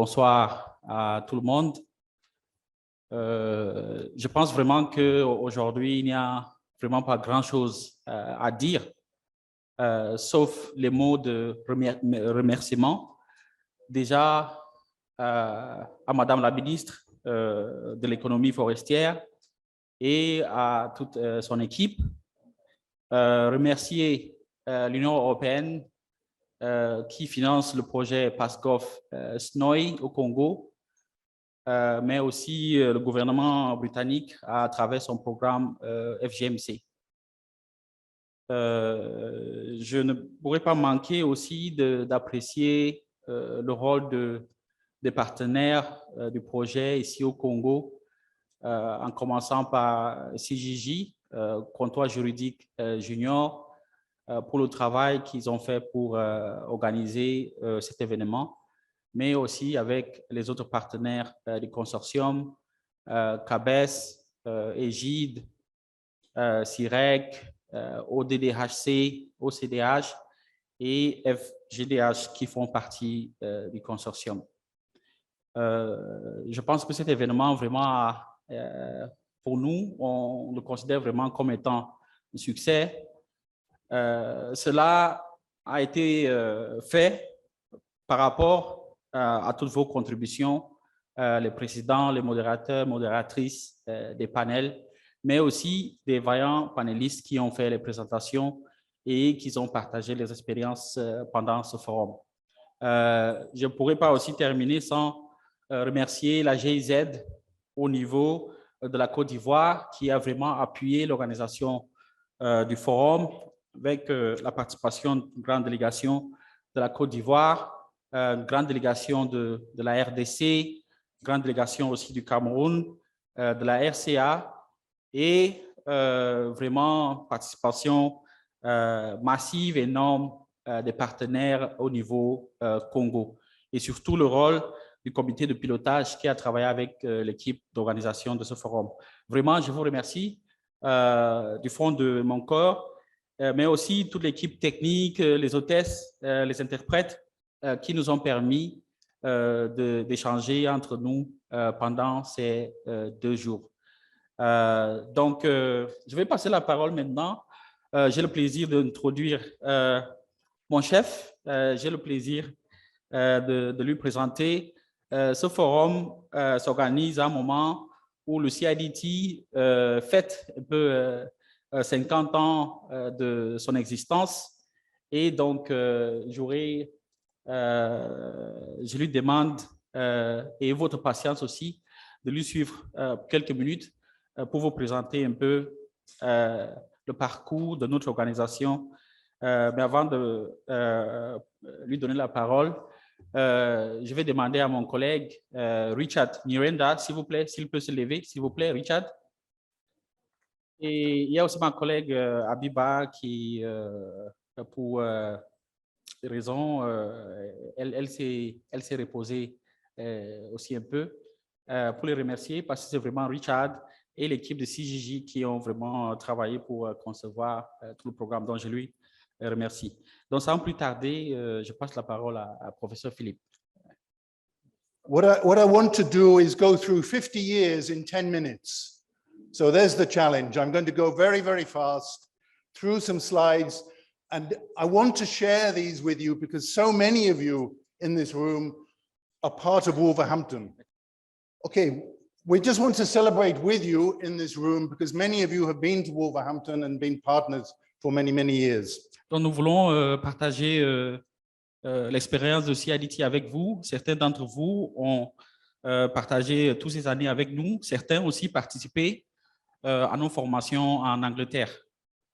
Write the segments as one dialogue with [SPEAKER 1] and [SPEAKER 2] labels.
[SPEAKER 1] Bonsoir à tout le monde. Je pense vraiment qu'aujourd'hui, il n'y a vraiment pas grand-chose à dire, sauf les mots de remerciement. Déjà, à Madame la ministre de l'économie forestière et à toute son équipe. Remercier l'Union européenne qui finance le projet PASCOF SNOI au Congo, mais aussi le gouvernement britannique à travers son programme FGMC. Je ne pourrais pas manquer aussi d'apprécier le rôle des partenaires du projet ici au Congo, en commençant par CJJ, comptoir juridique junior, pour le travail qu'ils ont fait pour organiser cet événement, mais aussi avec les autres partenaires du consortium, CABES, Égide, CIREC, ODDHC, OCDH et FGDH qui font partie du consortium. Je pense que cet événement, vraiment, pour nous, on le considère vraiment comme étant un succès. Cela a été fait par rapport à toutes vos contributions, les présidents, les modérateurs, modératrices des panels, mais aussi des vaillants panélistes qui ont fait les présentations et qui ont partagé les expériences pendant ce forum. Je ne pourrais pas aussi terminer sans remercier la GIZ au niveau de la Côte d'Ivoire qui a vraiment appuyé l'organisation du forum avec la participation d'une grande délégation de la Côte d'Ivoire, une grande délégation de la RDC, une grande délégation aussi du Cameroun, de la RCA et vraiment participation massive, énorme des partenaires au niveau Congo et surtout le rôle du comité de pilotage qui a travaillé avec l'équipe d'organisation de ce forum. Vraiment, je vous remercie du fond de mon corps, mais aussi toute l'équipe technique, les hôtesses, les interprètes qui nous ont permis d'échanger entre nous pendant ces 2 jours. Donc, je vais passer la parole maintenant. J'ai le plaisir d'introduire mon chef. J'ai le plaisir de lui présenter. Ce forum s'organise à un moment où le CIDT fête un peu 50 ans de son existence. Et donc, je lui demande, et votre patience aussi, de lui suivre quelques minutes pour vous présenter un peu le parcours de notre organisation. Mais avant de lui donner la parole, je vais demander à mon collègue Richard Nyirenda, s'il vous plaît, s'il peut se lever, s'il vous plaît, Richard. Et il y a aussi ma collègue Abiba qui, pour des raisons, elle s'est reposée aussi un peu, pour les remercier parce que c'est vraiment Richard et l'équipe de CJJ qui ont vraiment travaillé pour concevoir tout le programme, dont je lui remercie. Donc, sans plus tarder, je passe la parole à professeur Philippe.
[SPEAKER 2] What I want to do is go through 50 years in 10 minutes. So there's the challenge. I'm going to go very, very fast through some slides. And I want to share these with you because so many of you in this room are part of Wolverhampton. Okay, we just want to celebrate with you in this room because many of you have been to Wolverhampton and been partners for many, many years.
[SPEAKER 1] Donc, nous voulons partager l'expérience de CIDT avec vous. Certains d'entre vous ont partagé toutes ces années avec nous. Certains aussi participé à nos formations en Angleterre.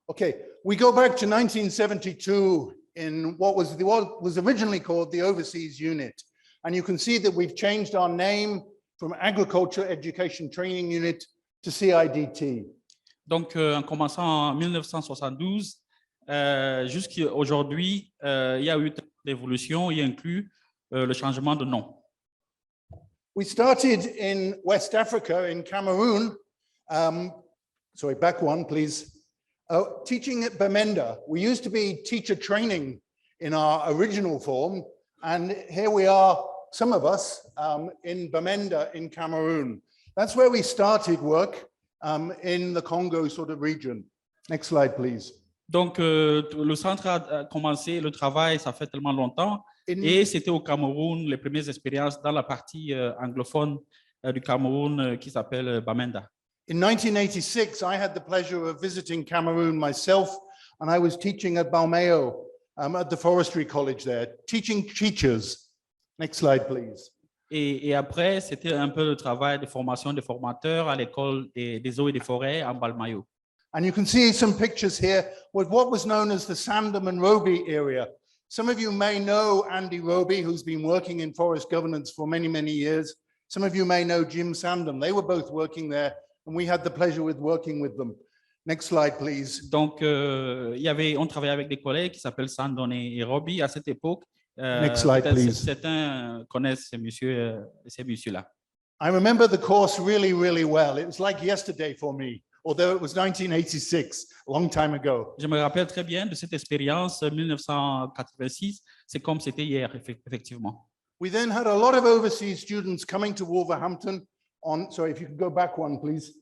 [SPEAKER 2] Okay, we go back to 1972 in what was originally called the Overseas Unit. And you can see that we've changed our name from Agriculture Education Training Unit to CIDT.
[SPEAKER 1] Donc, en commençant en 1972, jusqu'à aujourd'hui, il y a eu l'évolution, il inclut le changement de nom.
[SPEAKER 2] We started in West Africa, in Cameroon. Sorry, back one, please. Teaching at Bamenda. We used to be teacher training in our original form, and here we are some of us, in Bamenda in Cameroon. That's where we started work in the Congo sort of region. Next slide, please.
[SPEAKER 1] Donc, le centre a commencé le travail, ça fait tellement longtemps, et c'était au Cameroun, les premières expériences dans la partie anglophone du Cameroun qui s'appelle Bamenda.
[SPEAKER 2] In 1986, I had the pleasure of visiting Cameroon myself, and I was teaching at Balmeo at the Forestry College there, teaching teachers. Next slide, please.
[SPEAKER 1] Et après, c'était un peu le travail de formation des formateurs à l'école des eaux et des forêts en Balmayo.
[SPEAKER 2] And you can see some pictures here with what was known as the Sandham and Roby area. Some of you may know Andy Roby, who's been working in forest governance for many, many years. Some of you may know Jim Sandham. They were both working there, and we had the pleasure with working with them. Next slide, please.
[SPEAKER 1] Donc, on travaillait avec des collègues qui s'appellent Sandon et Robbie à cette époque.
[SPEAKER 2] Next slide, please.
[SPEAKER 1] Certains connaissent ces messieurs-là.
[SPEAKER 2] I remember the course really, really well. It was like yesterday for me, although it was 1986, a long time ago.
[SPEAKER 1] Je me rappelle très bien de cette expérience 1986. C'est comme c'était hier, effectivement.
[SPEAKER 2] We then had a lot of overseas students coming to Wolverhampton on, sorry, if you could go back one, please,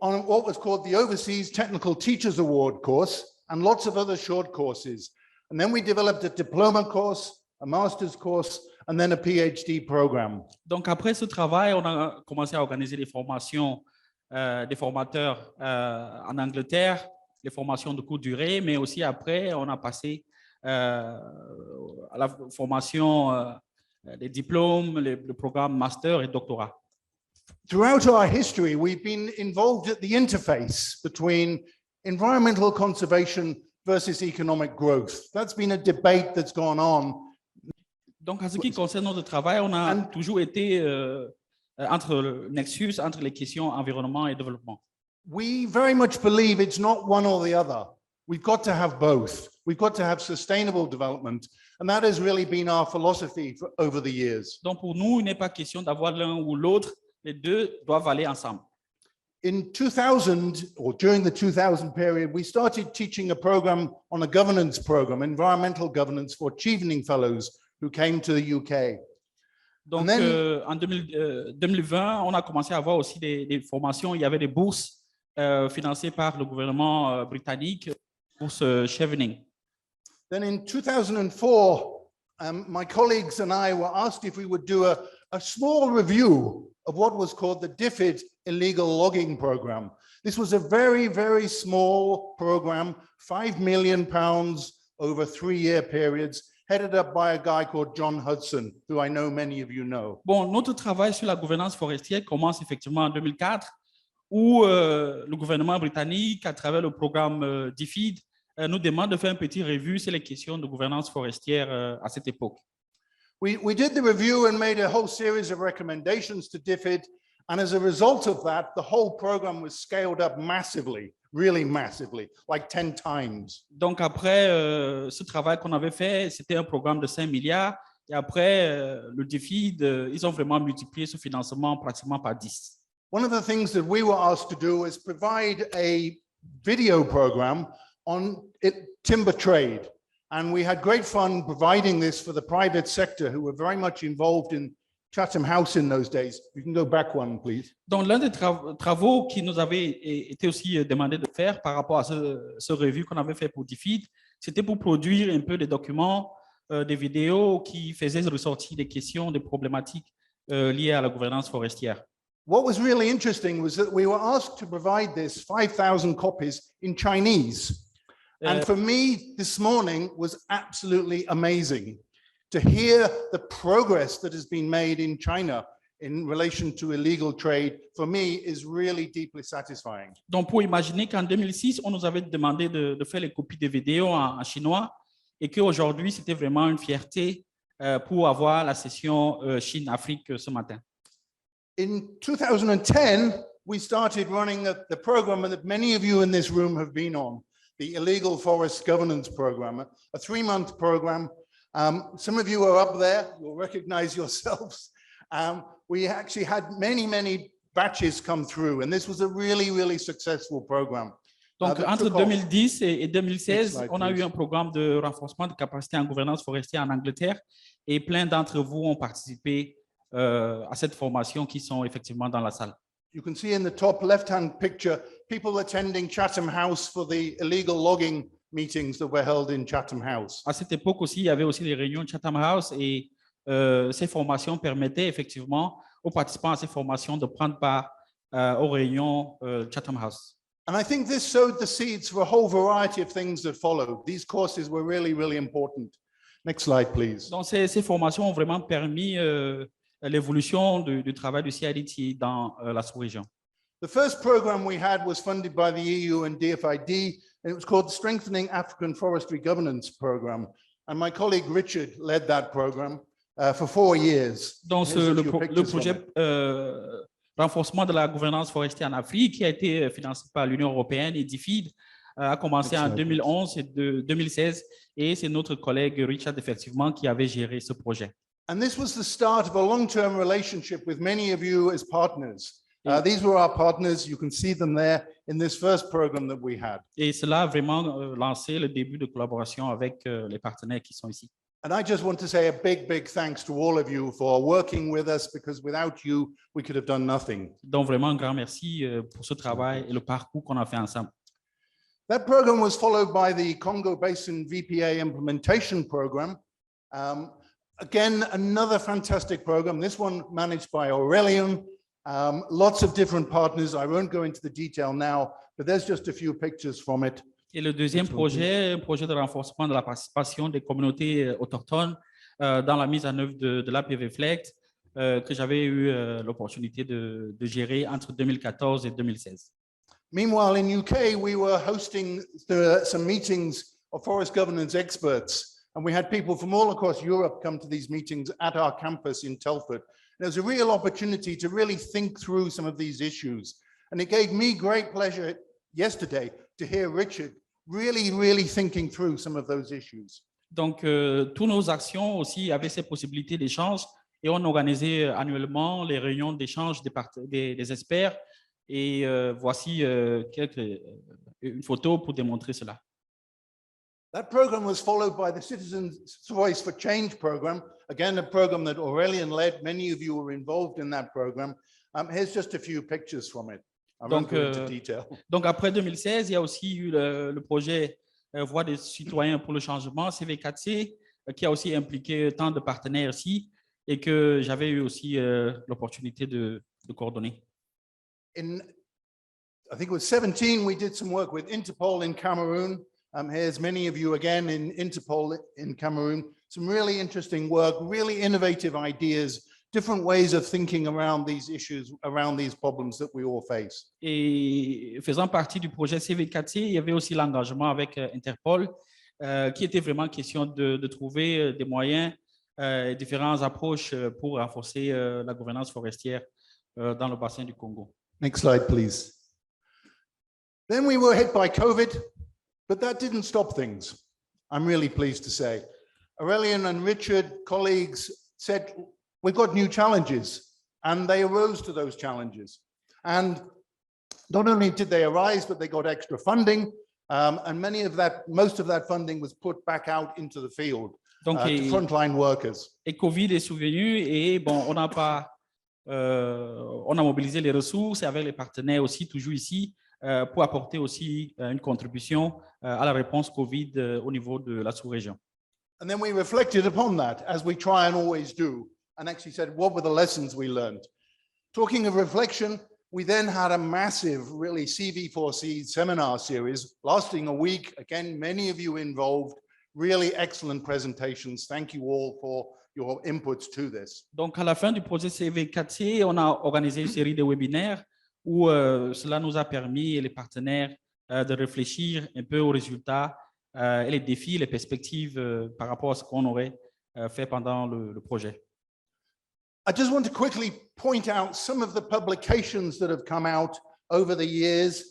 [SPEAKER 2] on what was called the Overseas Technical Teachers Award course and lots of other short courses. And then we developed a diploma course, a master's course, and then a PhD program.
[SPEAKER 1] Donc, après ce travail, on a commencé à organiser des formations des formateurs en Angleterre, les formations de courte durée, mais aussi après, on a passé à la formation des diplômes, le programme master et doctorat.
[SPEAKER 2] Throughout our history, we've been involved at the interface between environmental conservation versus economic growth. That's been a debate that's gone on.
[SPEAKER 1] Donc, en ce qui concerne notre travail, on a toujours été entre le nexus, entre les questions environnement et développement.
[SPEAKER 2] We very much believe it's not one or the other. We've got to have both. We've got to have sustainable development. And that has really been our philosophy over the years.
[SPEAKER 1] Donc, pour nous, il n'est pas question d'avoir l'un ou l'autre. Les deux doivent aller ensemble.
[SPEAKER 2] In 2000, or during the 2000 period, we started teaching a program on a governance program, environmental governance for Chevening Fellows who came to the UK.
[SPEAKER 1] Donc, en 2020, on a commencé à avoir aussi des formations. Il y avait des bourses financées par le gouvernement britannique, bourse Chevening.
[SPEAKER 2] Then in 2004, my colleagues and I were asked if we would do a small review of what was called the DFID illegal logging program. This was a very, very small program, £5 million over 3-year periods, headed up by a guy called John Hudson, who I know many of you know.
[SPEAKER 1] Bon, notre travail sur la gouvernance forestière commence effectivement en 2004, où le gouvernement britannique, à travers le programme DFID, nous demande de faire une petite revue sur les questions de gouvernance forestière à cette époque.
[SPEAKER 2] We did the review and made a whole series of recommendations to DFID. And as a result of that, the whole program was scaled up massively, really massively, like 10 times.
[SPEAKER 1] Donc après ce travail qu'on avait fait, c'était un programme de 5 milliards. Et après, le défi, ils ont vraiment multiplié ce financement pratiquement par 10.
[SPEAKER 2] One of the things that we were asked to do is provide a video program on timber trade. And we had great fun providing this for the private sector who were very much involved in Chatham House in those days. You can go back one, please.
[SPEAKER 1] Donc, l'un des travaux qui nous avait été aussi demandé de faire par rapport à ce revue qu'on avait fait pour DFID, c'était pour produire un peu des documents, des vidéos qui faisaient ressortir des questions, des problématiques liées à la gouvernance forestière.
[SPEAKER 2] What was really interesting was that we were asked to provide this 5,000 copies in Chinese. And for me, this morning was absolutely amazing to hear the progress that has been made in China in relation to illegal trade. For me, is really deeply satisfying.
[SPEAKER 1] Donc, pour imaginer qu'en 2006, on nous avait demandé de faire les copies des vidéos en chinois et qu'aujourd'hui, c'était vraiment une fierté pour avoir la session Chine-Afrique ce matin.
[SPEAKER 2] In 2010, we started running the program that many of you in this room have been on. The Illegal Forest Governance Program, a 3-month program. Some of you are up there, you'll recognize yourselves. We actually had many batches come through, and this was a really, really successful program.
[SPEAKER 1] Donc,
[SPEAKER 2] that
[SPEAKER 1] entre
[SPEAKER 2] took off.
[SPEAKER 1] 2010 et
[SPEAKER 2] Next
[SPEAKER 1] 2016,
[SPEAKER 2] slide,
[SPEAKER 1] on a eu
[SPEAKER 2] please.
[SPEAKER 1] un programme de renforcement de capacité en gouvernance forestière en Angleterre et plein d'entre vous ont participé à cette formation qui sont effectivement dans la salle.
[SPEAKER 2] You can see in the top left-hand picture, people attending Chatham House for the illegal logging meetings that were held in Chatham House.
[SPEAKER 1] À cette époque aussi, il y avait aussi les réunions de Chatham House et ces formations permettaient effectivement aux participants à ces formations de prendre part aux réunions Chatham House.
[SPEAKER 2] And I think this sowed the seeds for a whole variety of things that followed. These courses were really, really important. Next slide, please.
[SPEAKER 1] Donc, ces formations ont vraiment permis l'évolution du travail du CIDT dans la sous-région.
[SPEAKER 2] The first program we had was funded by the EU and DFID, and it was called the Strengthening African Forestry Governance Program. And my colleague Richard led that program for 4 years.
[SPEAKER 1] Donc,
[SPEAKER 2] Here's a
[SPEAKER 1] le
[SPEAKER 2] few pictures from
[SPEAKER 1] projet
[SPEAKER 2] it.
[SPEAKER 1] renforcement de la gouvernance forestière en Afrique, qui a été financé par l'Union européenne et DFID, a commencé en 2011 et 2016. Et c'est notre collègue Richard, effectivement, qui avait géré ce projet.
[SPEAKER 2] And this was the start of a long-term relationship with many of you as partners. These were our partners. You can see them there in this first program that we had.
[SPEAKER 1] Et cela a vraiment lancé le début de collaboration avec les partenaires qui sont ici.
[SPEAKER 2] And I just want to say a big, big thanks to all of you for working with us, because without you, we could have done nothing.
[SPEAKER 1] Donc, vraiment, un grand merci pour ce travail et le parcours qu'on a fait ensemble.
[SPEAKER 2] That program was followed by the Congo Basin VPA implementation program. Again, another fantastic program. This one managed by Aurelian. Lots of different partners. I won't go into the detail now, but there's just a few pictures from it.
[SPEAKER 1] Et le deuxième projet, un projet de renforcement de la participation des communautés autochtones dans la mise en œuvre de l'APV FLECT, que j'avais eu l'opportunité de gérer entre 2014 et 2016.
[SPEAKER 2] Meanwhile, in UK, we were hosting some meetings of forest governance experts, and we had people from all across Europe come to these meetings at our campus in Telford. And it was a real opportunity to really think through some of these issues. And it gave me great pleasure yesterday to hear Richard really thinking through some of those issues.
[SPEAKER 1] Donc, toutes nos actions aussi avaient ces possibilités d'échange et on organisait annuellement les réunions d'échange des experts. Et voici une photo pour démontrer cela.
[SPEAKER 2] That program was followed by the Citizens' Voice for Change program, again, a program that Aurelian led. Many of you were involved in that program. Here's just a few pictures from it. I won't go into detail.
[SPEAKER 1] Donc, après 2016, il y a aussi eu le projet Voix des citoyens pour le changement, CV4C, qui a aussi impliqué tant de partenaires ici et que j'avais eu aussi l'opportunité de coordonner.
[SPEAKER 2] In, I think it was 17, we did some work with Interpol in Cameroon. Here's many of you again in Interpol in Cameroon. Some really interesting work, really innovative ideas, different ways of thinking around these issues, around these problems that we all face.
[SPEAKER 1] Et faisant partie du projet CV4C, il y avait aussi l'engagement avec Interpol, qui était vraiment question de trouver des moyens, différentes approches pour renforcer la gouvernance forestière dans le bassin du Congo.
[SPEAKER 2] Next slide, please. Then we were hit by COVID, but that didn't stop things, I'm really pleased to say. Aurelian and Richard, colleagues, said, we've got new challenges, and they arose to those challenges. And not only did they arise, but they got extra funding, and most of that funding was put back out into the field to frontline workers.
[SPEAKER 1] Et Covid est survenu et bon, on a mobilisé les ressources avec les partenaires aussi, toujours ici, pour apporter aussi une contribution à la réponse Covid au niveau de la sous-région.
[SPEAKER 2] And then we reflected upon that, as we try and always do, and actually said, what were the lessons we learned? Talking of reflection, we then had a massive, really CV4C seminar series lasting a week. Again, many of you involved, really excellent presentations. Thank you all for your inputs to this.
[SPEAKER 1] Donc, à la fin du projet CV4C, on a organisé une série de webinaires où cela nous a permis, les partenaires, de réfléchir un peu aux résultats et les défis, les perspectives par rapport à ce qu'on aurait fait pendant le projet.
[SPEAKER 2] I just want to quickly point out some of the publications that have come out over the years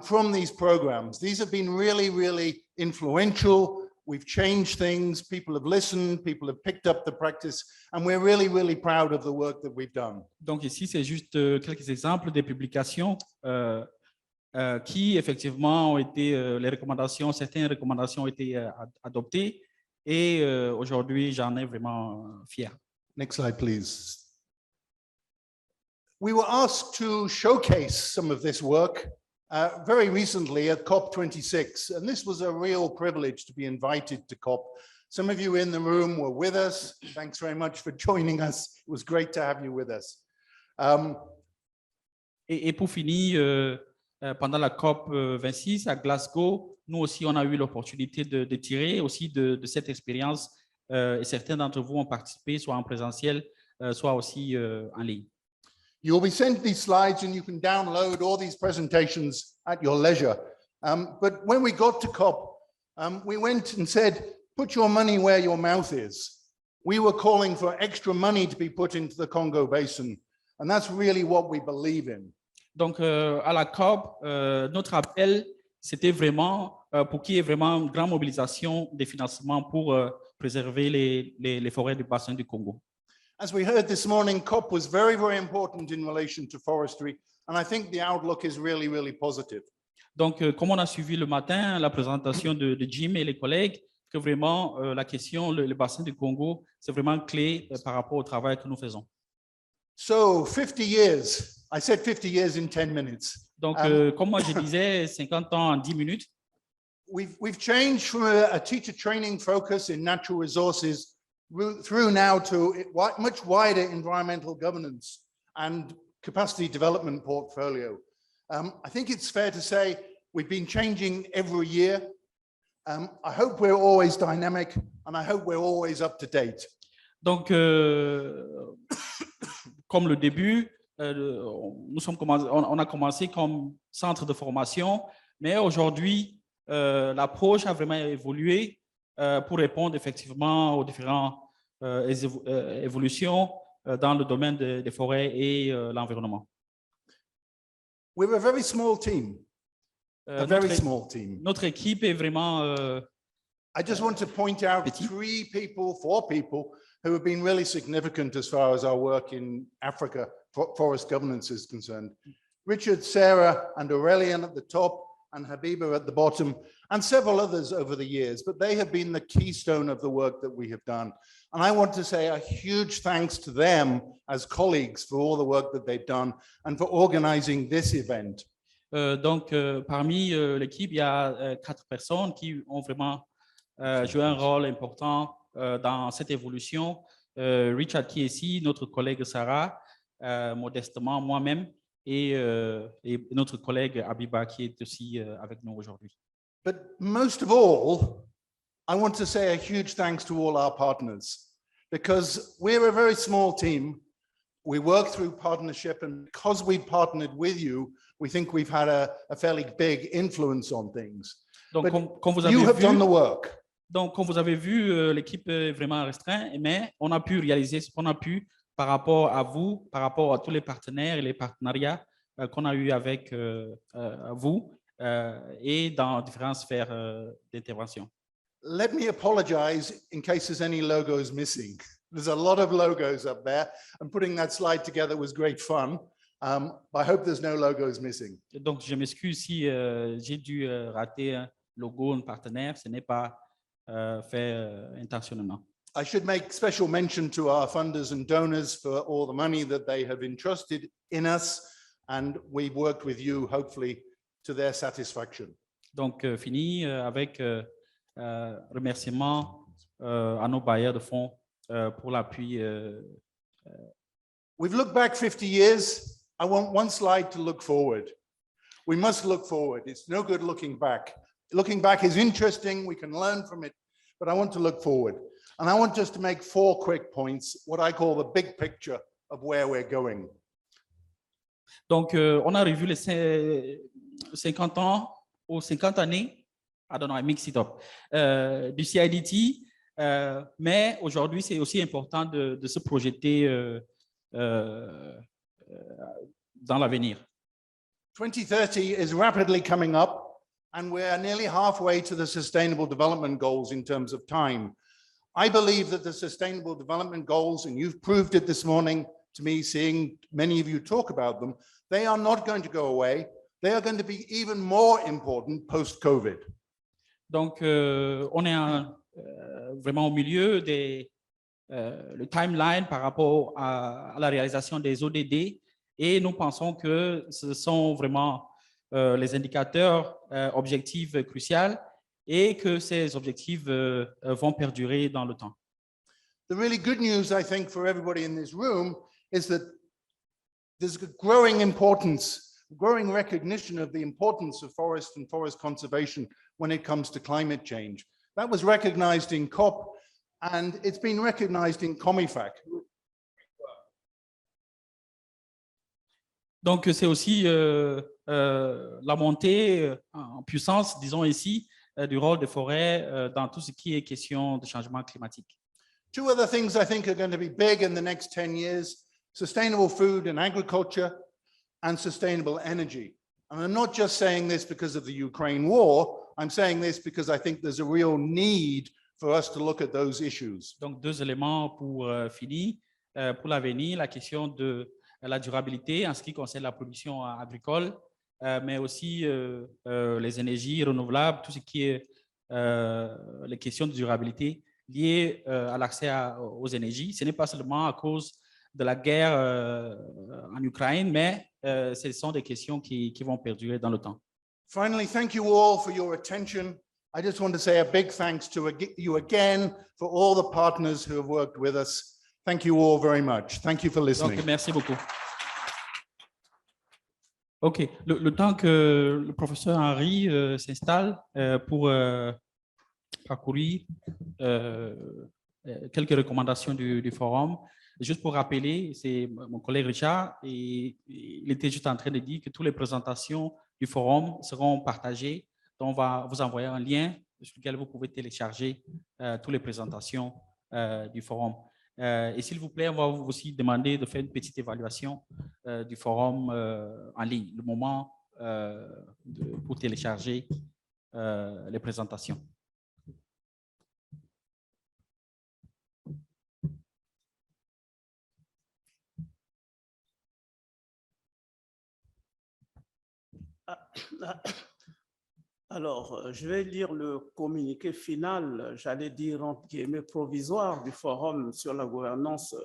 [SPEAKER 2] from these programs. These have been really influential. We've changed things, people have listened, people have picked up the practice, and we're really proud of the work that we've done.
[SPEAKER 1] Donc ici, c'est juste quelques exemples des publications qui effectivement ont été, certaines recommandations ont été adoptées et aujourd'hui, j'en ai vraiment fier.
[SPEAKER 2] Next slide, please. We were asked to showcase some of this work very recently at COP26, and this was a real privilege to be invited to COP. Some of you in the room were with us. Thanks very much for joining us. It was great to have you with us.
[SPEAKER 1] Et pour finir, pendant la COP 26 à Glasgow, nous aussi, on a eu l'opportunité de tirer aussi de cette expérience et certains d'entre vous ont participé soit en présentiel, soit aussi en ligne.
[SPEAKER 2] You'll be sent these slides and you can download all these presentations at your leisure. But when we got to COP, we went and said, put your money where your mouth is. We were calling for extra money to be put into the Congo Basin. And that's really what we believe in.
[SPEAKER 1] Donc, à la COP, notre appel, c'était vraiment pour qu'il y ait vraiment une grande mobilisation des financements pour préserver les forêts du bassin du Congo.
[SPEAKER 2] As we heard this morning, COP was very, very important in relation to forestry, and I think the outlook is really, really positive.
[SPEAKER 1] Donc, comme on a suivi le matin la présentation de Jim et les collègues, que vraiment la question, le bassin du Congo, c'est vraiment clé par rapport au travail que nous faisons.
[SPEAKER 2] So, 50 years. I said 50 years in 10 minutes.
[SPEAKER 1] Donc, comme moi je disais, 50 ans en 10 minutes.
[SPEAKER 2] We've changed from a teacher training focus in natural resources through now to much wider environmental governance and capacity development portfolio. I think it's fair to say we've been changing every year. I hope we're always dynamic and I hope we're always up to date.
[SPEAKER 1] Donc, comme le début, on a commencé comme centre de formation, mais aujourd'hui, l'approche a vraiment évolué pour répondre effectivement aux différentes évolutions dans le domaine des forêts et l'environnement.
[SPEAKER 2] We're a very small team. Small team.
[SPEAKER 1] Notre équipe est vraiment
[SPEAKER 2] I just want to point out four people who have been really significant as far as our work in Africa forest governance is concerned. Richard, Sarah, and Aurelian at the top, and Habiba at the bottom, and several others over the years, but they have been the keystone of the work that we have done. And I want to say a huge thanks to them as colleagues for all the work that they've done and for organizing this event.
[SPEAKER 1] Donc, parmi l'équipe, il y a 4 personnes qui ont vraiment joué un rôle important dans cette évolution. Richard qui est ici, notre collègue Sarah, modestement moi-même, et notre collègue Abiba qui est aussi avec nous aujourd'hui.
[SPEAKER 2] But most of all, I want to say a huge thanks to all our partners, because we're a very small team. We work through partnership, and because we've partnered with you, we think we've had a fairly big influence on things.
[SPEAKER 1] Donc, comme vous
[SPEAKER 2] you
[SPEAKER 1] avez
[SPEAKER 2] have
[SPEAKER 1] vu,
[SPEAKER 2] done the work.
[SPEAKER 1] Donc, comme vous avez vu, l'équipe est vraiment restreinte, mais on a pu réaliser ce qu'on a pu par rapport à vous, par rapport à tous les partenaires et les partenariats qu'on a eu avec vous et dans différentes sphères d'intervention.
[SPEAKER 2] Let me apologize in case there's any logos missing. There's a lot of logos up there, and putting that slide together was great fun. I hope there's no logos missing.
[SPEAKER 1] Donc, je m'excuse si j'ai dû rater un logo, un partenaire. Ce n'est pas fait intentionnellement.
[SPEAKER 2] I should make special mention to our funders and donors for all the money that they have entrusted in us, and we've worked with you, hopefully, to their satisfaction.
[SPEAKER 1] Donc, fini avec remerciements à nos bailleurs de fonds pour l'appui.
[SPEAKER 2] We've looked back 50 years. I want one slide to look forward. We must look forward. It's no good looking back. Looking back is interesting. We can learn from it, but I want to look forward. And I want just to make 4 quick points, what I call the big picture of where we're going.
[SPEAKER 1] Donc, on a revu les 50 ans ou 50 années, I don't know, I mix it up, du CIDT, mais aujourd'hui, c'est aussi important de se projeter dans l'avenir.
[SPEAKER 2] 2030 is rapidly coming up, and we're nearly halfway to the Sustainable Development Goals in terms of time. I believe that the Sustainable Development Goals, and you've proved it this morning to me, seeing many of you talk about them, they are not going to go away. they are going to be even more important post-COVID.
[SPEAKER 1] Donc, on est vraiment au milieu le timeline par rapport à la réalisation des ODD et nous pensons que ce sont vraiment les indicateurs objectifs cruciaux et que ces objectifs vont perdurer dans le temps.
[SPEAKER 2] The really good news, I think, for everybody in this room is that there's a growing importance, growing recognition of the importance of forest and forest conservation when it comes to climate change. That was recognized in COP and it's been recognized in COMIFAC.
[SPEAKER 1] Donc, c'est aussi la montée en puissance, disons ici, du rôle des forêts dans tout ce qui est question de changement climatique.
[SPEAKER 2] Two other things I think are going to be big in the next 10 years, sustainable food and agriculture and sustainable energy. And I'm not just saying this because of the Ukraine war, I'm saying this because I think there's a real need for us to look at those issues.
[SPEAKER 1] Donc, deux éléments pour finir. Pour l'avenir, la question de la durabilité en ce qui concerne la production agricole, mais aussi les énergies renouvelables, tout ce qui est les questions de durabilité liées à l'accès aux énergies. Ce n'est pas seulement à cause de la guerre en Ukraine, mais ce sont des questions qui vont perdurer dans le temps.
[SPEAKER 2] Finally, thank you all for your attention. I just want to say a big thanks to you again for all the partners who have worked with us. Thank you all very much. Thank you for listening.
[SPEAKER 1] Donc, merci beaucoup. OK. Le temps que le professeur Henry s'installe pour parcourir quelques recommandations du forum, juste pour rappeler, c'est mon collègue Richard, et il était juste en train de dire que toutes les présentations du forum seront partagées. Donc, on va vous envoyer un lien sur lequel vous pouvez télécharger toutes les présentations du forum. Et s'il vous plaît, on va vous aussi demander de faire une petite évaluation du forum en ligne, le moment pour télécharger les présentations.
[SPEAKER 3] Alors, je vais lire le communiqué final, j'allais dire entre guillemets provisoire du forum sur la gouvernance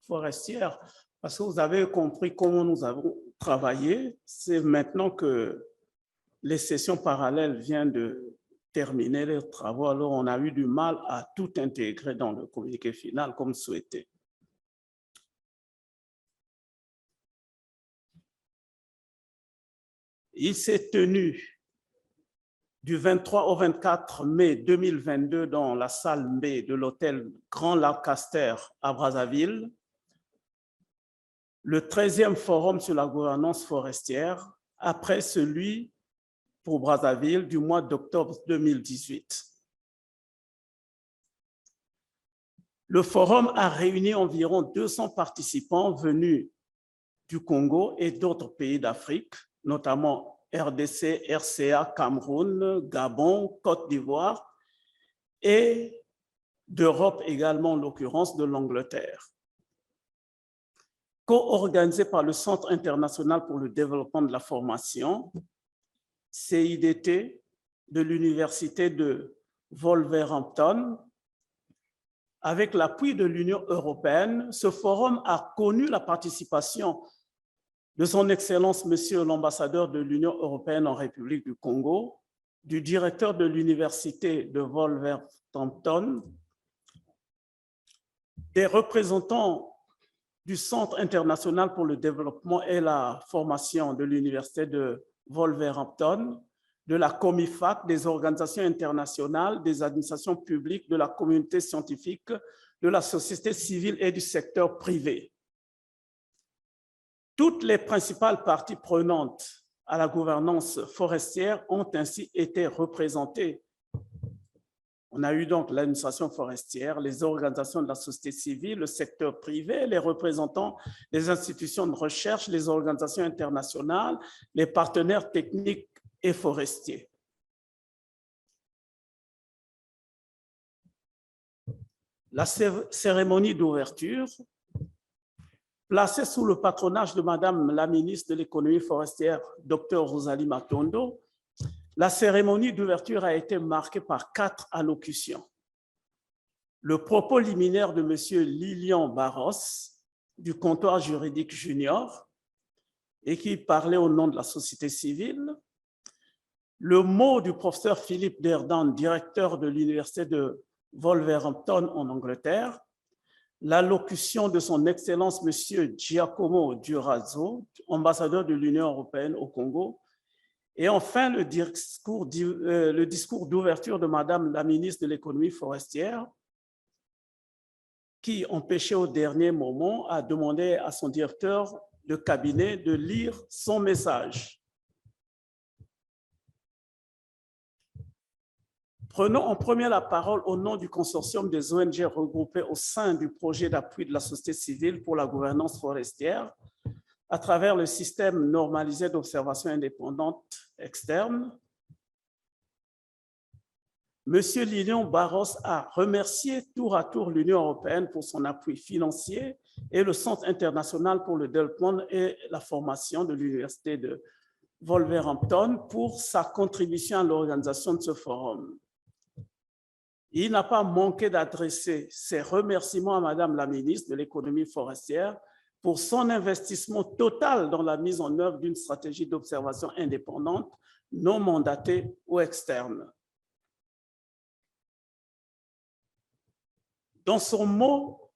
[SPEAKER 3] forestière, parce que vous avez compris comment nous avons travaillé. C'est maintenant que les sessions parallèles viennent de terminer leurs travaux, alors on a eu du mal à tout intégrer dans le communiqué final comme souhaité. Il s'est tenu du 23 au 24 mai 2022 dans la salle B de l'hôtel Grand Lancaster à Brazzaville, le 13e forum sur la gouvernance forestière, après celui pour Brazzaville du mois d'octobre 2018. Le forum a réuni environ 200 participants venus du Congo et d'autres pays d'Afrique, notamment RDC, RCA, Cameroun, Gabon, Côte d'Ivoire et d'Europe également, en l'occurrence de l'Angleterre. Co-organisé par le Centre international pour le développement de la formation, CIDT, de l'Université de Wolverhampton, avec l'appui de l'Union européenne, ce forum a connu la participation de son Excellence, Monsieur l'ambassadeur de l'Union européenne en République du Congo, du directeur de l'Université de Wolverhampton, des représentants du Centre international pour le développement et la formation de l'Université de Wolverhampton, de la COMIFAC, des organisations internationales, des administrations publiques, de la communauté scientifique, de la société civile et du secteur privé. Toutes les principales parties prenantes à la gouvernance forestière ont ainsi été représentées. On a eu donc l'administration forestière, les organisations de la société civile, le secteur privé, les représentants des institutions de recherche, les organisations internationales, les partenaires techniques et forestiers. La cérémonie d'ouverture placée sous le patronage de Madame la ministre de l'économie forestière, Dr Rosalie Matondo, la cérémonie d'ouverture a été marquée par 4 allocutions. Le propos liminaire de M. Lilian Barros, du comptoir juridique junior, et qui parlait au nom de la société civile, le mot du professeur Philippe Derdan, directeur de l'université de Wolverhampton en Angleterre, l'allocution de son Excellence M. Giacomo Durazzo, ambassadeur de l'Union européenne au Congo, et enfin le discours d'ouverture de Madame la ministre de l'économie forestière, qui, empêché au dernier moment, a demandé à son directeur de cabinet de lire son message. Prenons en premier la parole au nom du consortium des ONG regroupées au sein du projet d'appui de la société civile pour la gouvernance forestière à travers le système normalisé d'observation indépendante externe. Monsieur Lilian Barros a remercié tour à tour l'Union européenne pour son appui financier et le Centre international pour le développement et la formation de l'Université de Wolverhampton pour sa contribution à l'organisation de ce forum. Il n'a pas manqué d'adresser ses remerciements à Madame la ministre de l'économie forestière pour son investissement total dans la mise en œuvre d'une stratégie d'observation indépendante, non mandatée ou externe. Dans son mot,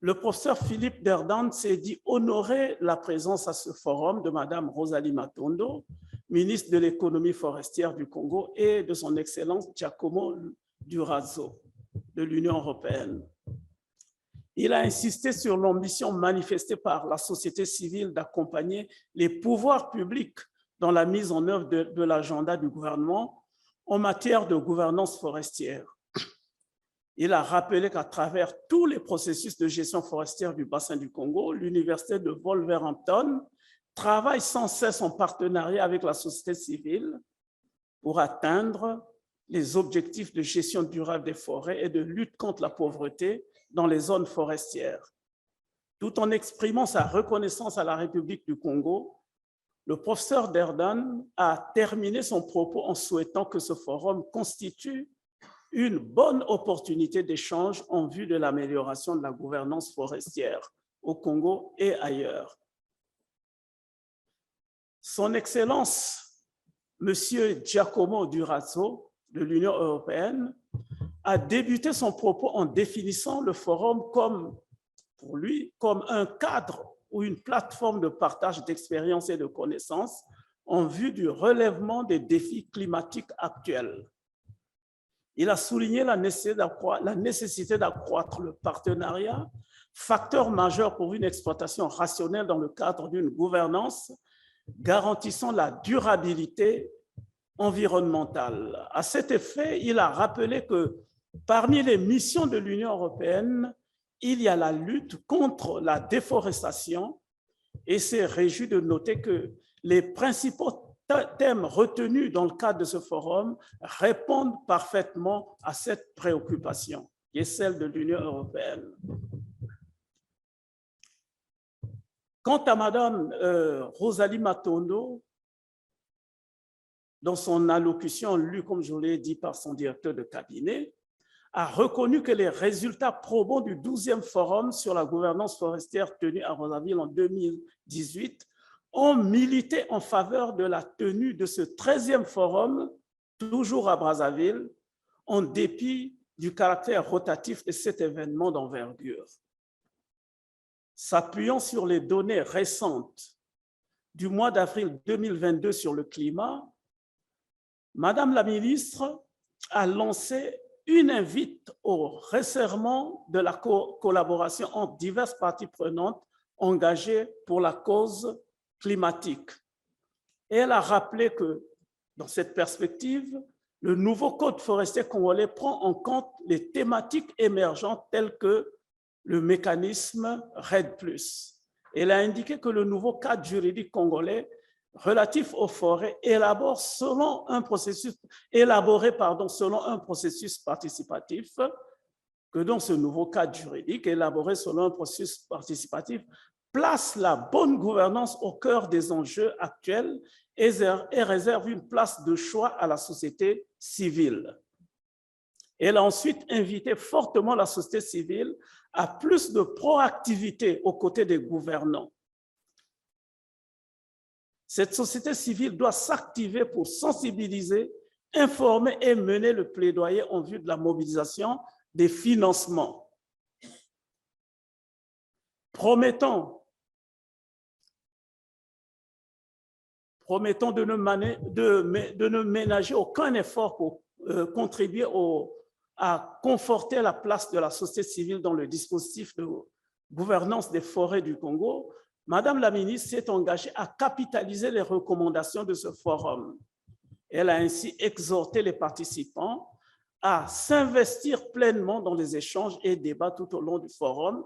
[SPEAKER 3] le professeur Philippe Derdan s'est dit honorer la présence à ce forum de Madame Rosalie Matondo, ministre de l'économie forestière du Congo, et de son Excellence Giacomo Durazzo de l'Union européenne. Il a insisté sur l'ambition manifestée par la société civile d'accompagner les pouvoirs publics dans la mise en œuvre de l'agenda du gouvernement en matière de gouvernance forestière. Il a rappelé qu'à travers tous les processus de gestion forestière du bassin du Congo, l'Université de Wolverhampton travaille sans cesse en partenariat avec la société civile pour atteindre les objectifs de gestion durable des forêts et de lutte contre la pauvreté dans les zones forestières. Tout en exprimant sa reconnaissance à la République du Congo, le professeur Derdan a terminé son propos en souhaitant que ce forum constitue une bonne opportunité d'échange en vue de l'amélioration de la gouvernance forestière au Congo et ailleurs. Son Excellence, Monsieur Giacomo Durazzo de l'Union européenne, a débuté son propos en définissant le forum comme, pour lui, comme un cadre ou une plateforme de partage d'expériences et de connaissances en vue du relèvement des défis climatiques actuels. Il a souligné la nécessité d'accroître le partenariat, facteur majeur pour une exploitation rationnelle dans le cadre d'une gouvernance garantissant la durabilité environnementale. À cet effet, il a rappelé que parmi les missions de l'Union européenne, il y a la lutte contre la déforestation et s'est réjoui de noter que les principaux thèmes retenus dans le cadre de ce forum répondent parfaitement à cette préoccupation, qui est celle de l'Union européenne. Quant à Madame Rosalie Matondo, dans son allocution lue, comme je l'ai dit, par son directeur de cabinet, a reconnu que les résultats probants du 12e forum sur la gouvernance forestière tenu à Brazzaville en 2018 ont milité en faveur de la tenue de ce 13e forum, toujours à Brazzaville, en dépit du caractère rotatif de cet événement d'envergure. S'appuyant sur les données récentes du mois d'avril 2022 sur le climat, Madame la ministre a lancé une invite au resserrement de la collaboration entre diverses parties prenantes engagées pour la cause climatique. Et elle a rappelé que, dans cette perspective, le nouveau Code forestier congolais prend en compte les thématiques émergentes telles que le mécanisme REDD+. Elle a indiqué que le nouveau cadre juridique congolais relatif aux forêts élaboré selon un processus participatif, que dans ce nouveau cadre juridique élaboré selon un processus participatif place la bonne gouvernance au cœur des enjeux actuels et réserve une place de choix à la société civile. Elle a ensuite invité fortement la société civile à plus de proactivité aux côtés des gouvernants. Cette société civile doit s'activer pour sensibiliser, informer et mener le plaidoyer en vue de la mobilisation des financements. Promettons de ne ménager aucun effort pour contribuer à conforter la place de la société civile dans le dispositif de gouvernance des forêts du Congo. Madame la ministre s'est engagée à capitaliser les recommandations de ce forum. Elle a ainsi exhorté les participants à s'investir pleinement dans les échanges et débats tout au long du forum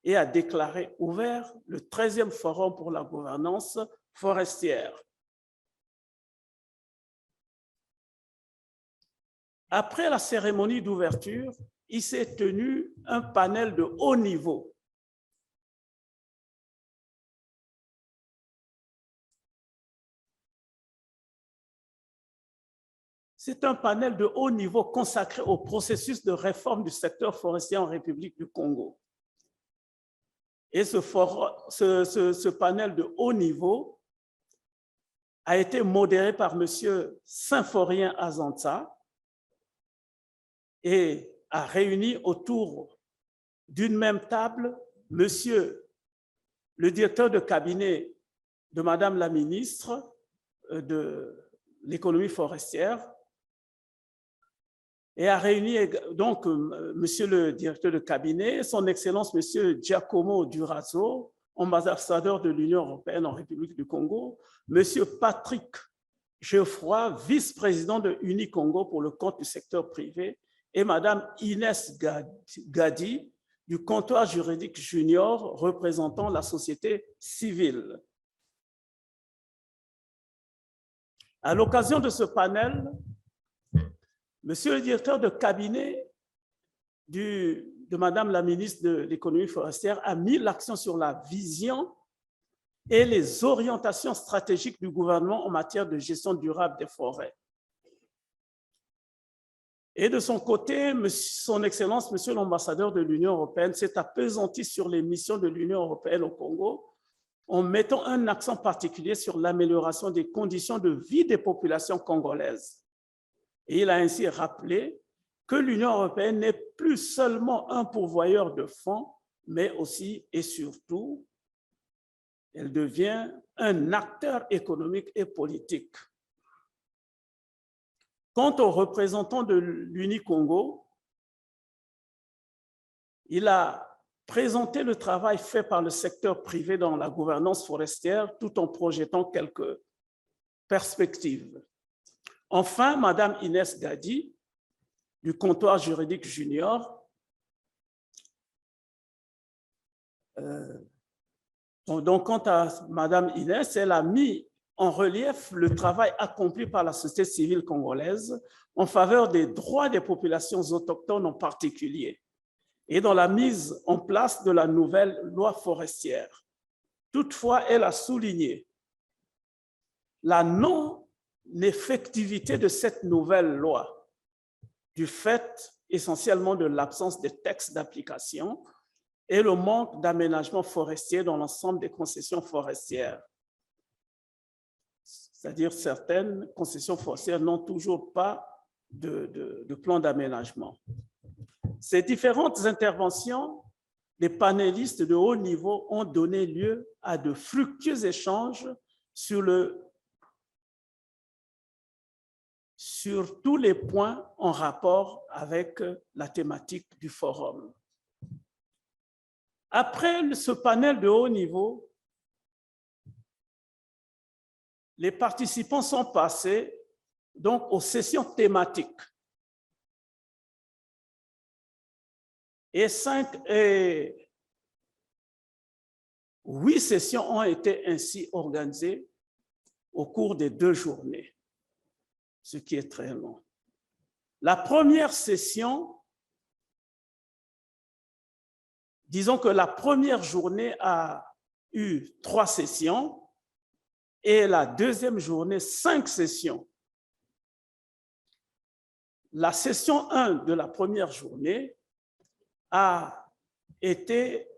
[SPEAKER 3] et a déclaré ouvert le 13e forum pour la gouvernance forestière. Après la cérémonie d'ouverture, il s'est tenu un panel de haut niveau. C'est un panel de haut niveau consacré au processus de réforme du secteur forestier en République du Congo. Et ce panel de haut niveau a été modéré par M. Symphorien Azantsa et a réuni autour d'une même table Monsieur le directeur de cabinet de Madame la ministre de l'économie forestière, et a réuni donc Monsieur le directeur de cabinet, son Excellence Monsieur Giacomo Durazo, ambassadeur de l'Union européenne en République du Congo, Monsieur Patrick Geoffroy, vice-président de Unicongo pour le compte du secteur privé, et Madame Inès Gadi, du comptoir juridique junior représentant la société civile. À l'occasion de ce panel, Monsieur le directeur de cabinet de Madame la ministre de l'économie forestière a mis l'accent sur la vision et les orientations stratégiques du gouvernement en matière de gestion durable des forêts. Et de son côté, son Excellence, Monsieur l'ambassadeur de l'Union européenne, s'est appesanti sur les missions de l'Union européenne au Congo en mettant un accent particulier sur l'amélioration des conditions de vie des populations congolaises. Et il a ainsi rappelé que l'Union européenne n'est plus seulement un pourvoyeur de fonds, mais aussi et surtout, elle devient un acteur économique et politique. Quant aux représentants de l'Unicongo, il a présenté le travail fait par le secteur privé dans la gouvernance forestière tout en projetant quelques perspectives. Enfin, Madame Inès Gadi, du comptoir juridique junior, donc quant à Madame Inès, elle a mis en relief le travail accompli par la société civile congolaise en faveur des droits des populations autochtones en particulier et dans la mise en place de la nouvelle loi forestière. Toutefois, elle a souligné la non-effectivité de cette nouvelle loi du fait essentiellement de l'absence de textes d'application et le manque d'aménagement forestier dans l'ensemble des concessions forestières. C'est-à-dire certaines concessions forestières n'ont toujours pas de plan d'aménagement. Ces différentes interventions des panélistes de haut niveau ont donné lieu à de fructueux échanges sur tous les points en rapport avec la thématique du forum. Après ce panel de haut niveau, les participants sont passés donc aux sessions thématiques. Et 8 sessions ont été ainsi organisées au cours des 2 journées, ce qui est très long. La première session, disons que la première journée a eu 3 sessions et la deuxième journée, 5 sessions. La session 1 de la première journée a été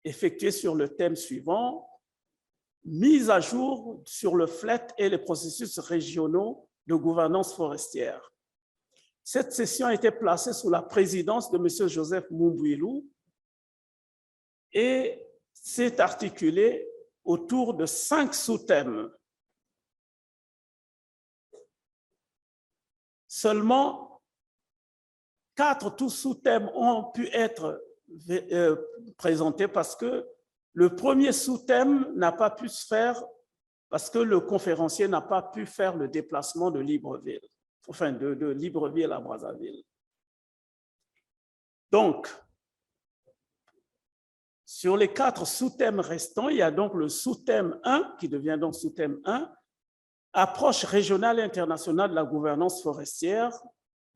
[SPEAKER 3] effectuée sur le thème suivant: mise à jour sur le FLET et les processus régionaux de gouvernance forestière. Cette session a été placée sous la présidence de M. Joseph Mumbwilou et s'est articulée autour de 5 sous-thèmes. Seulement 4 sous-thèmes ont pu être présentés parce que le premier sous-thème n'a pas pu se faire parce que le conférencier n'a pas pu faire le déplacement de Libreville, enfin de Libreville à Brazzaville. Donc, sur les 4 sous-thèmes restants, il y a donc le sous-thème 1, qui devient donc sous-thème 1, approche régionale et internationale de la gouvernance forestière,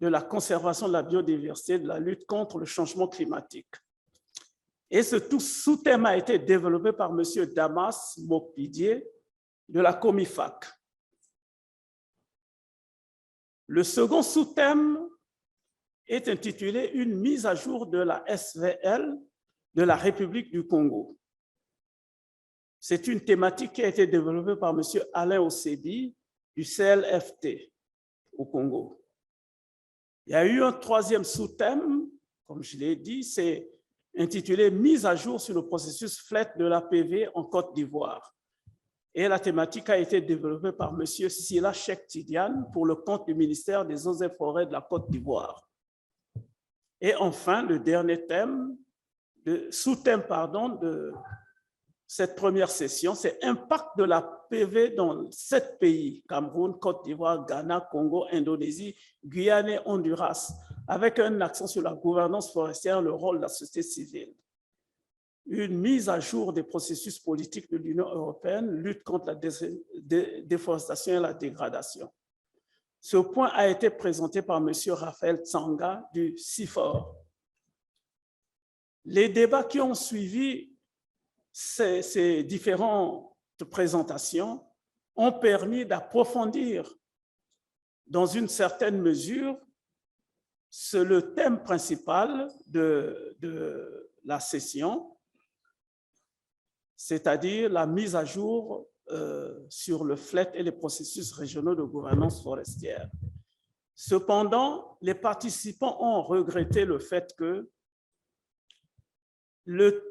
[SPEAKER 3] de la conservation de la biodiversité, de la lutte contre le changement climatique. Et ce sous-thème a été développé par M. Damas Mokpidier de la Comifac. Le second sous-thème est intitulé « Une mise à jour de la SVL de la République du Congo ». C'est une thématique qui a été développée par M. Alain Ossebi du CLFT au Congo. Il y a eu un troisième sous-thème, comme je l'ai dit, c'est intitulé « Mise à jour sur le processus FLET de l'APV en Côte d'Ivoire ». Et la thématique a été développée par M. Sila Cheikh Tidiane pour le compte du ministère des Eaux et Forêts de la Côte d'Ivoire. Et enfin, le dernier thème, sous-thème de cette première session, c'est impact de la PV dans 7 pays, Cameroun, Côte d'Ivoire, Ghana, Congo, Indonésie, Guyane et Honduras, avec un accent sur la gouvernance forestière, le rôle de la société civile. Une mise à jour des processus politiques de l'Union européenne, lutte contre la déforestation et la dégradation. Ce point a été présenté par M. Raphaël Tsanga du CIFOR. Les débats qui ont suivi ces différentes présentations ont permis d'approfondir dans une certaine mesure le thème principal de la session, c'est-à-dire la mise à jour sur le FLET et les processus régionaux de gouvernance forestière. Cependant, les participants ont regretté le fait qu'il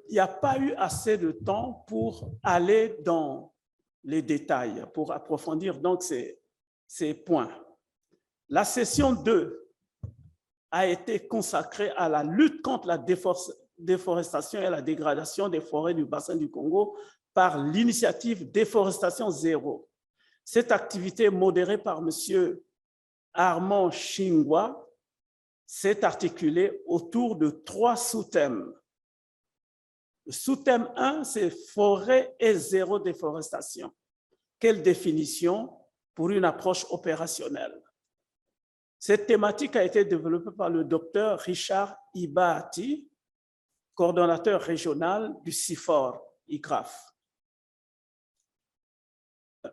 [SPEAKER 3] n'y a pas eu assez de temps pour aller dans les détails, pour approfondir donc ces points. La session 2 a été consacrée à la lutte contre la déforestation et la dégradation des forêts du bassin du Congo par l'initiative Déforestation Zéro. Cette activité modérée par M. Armand Chingwa s'est articulée autour de 3 sous-thèmes. Le sous-thème 1, c'est forêt et zéro déforestation. Quelle définition pour une approche opérationnelle? Cette thématique a été développée par le docteur Richard Ibaati, coordonnateur régional du CIFOR, ICRAF.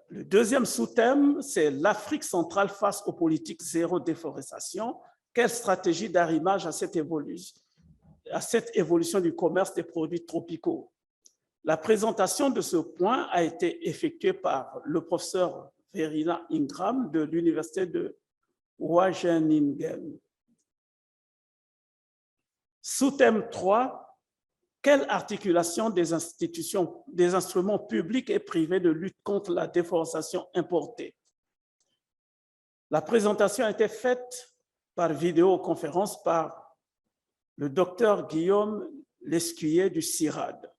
[SPEAKER 3] Le deuxième sous-thème, c'est l'Afrique centrale face aux politiques zéro déforestation. Quelle stratégie d'arrimage à cette évolution du commerce des produits tropicaux? La présentation de ce point a été effectuée par le professeur Verena Ingram de l'Université de Wageningen. Sous-thème 3, quelle articulation des institutions, des instruments publics et privés de lutte contre la déforestation importée? La présentation a été faite par vidéoconférence par le docteur Guillaume Lescuyer du CIRAD.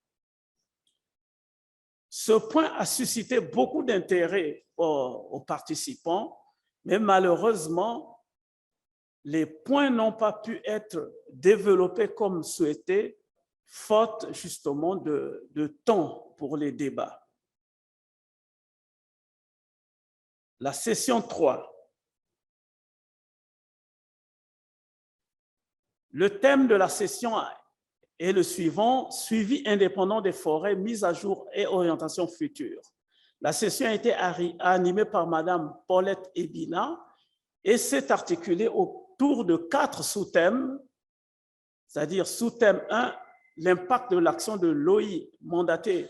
[SPEAKER 3] Ce point a suscité beaucoup d'intérêt aux participants, mais malheureusement, les points n'ont pas pu être développés comme souhaité, faute justement de temps pour les débats. La session 3. Le thème de la session Et le suivant, suivi indépendant des forêts, mise à jour et orientation future. La session a été animée par Madame Paulette Ebina et s'est articulée autour de 4 sous-thèmes, c'est-à-dire sous-thème 1, l'impact de l'action de l'OI mandatée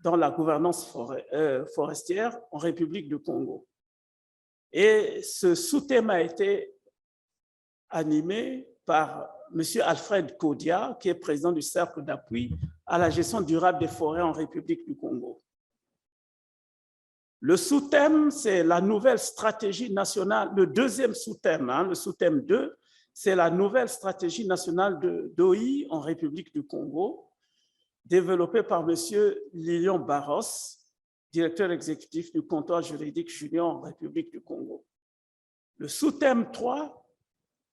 [SPEAKER 3] dans la gouvernance forestière en République du Congo. Et ce sous-thème a été animé par M. Alfred Kodia, qui est président du Cercle d'appui à la gestion durable des forêts en République du Congo. Le sous-thème, c'est la nouvelle stratégie nationale. Le deuxième sous-thème, le sous-thème 2, c'est la nouvelle stratégie nationale d'OI en République du Congo, développée par M. Lilian Barros, directeur exécutif du comptoir juridique junior en République du Congo. Le sous-thème 3,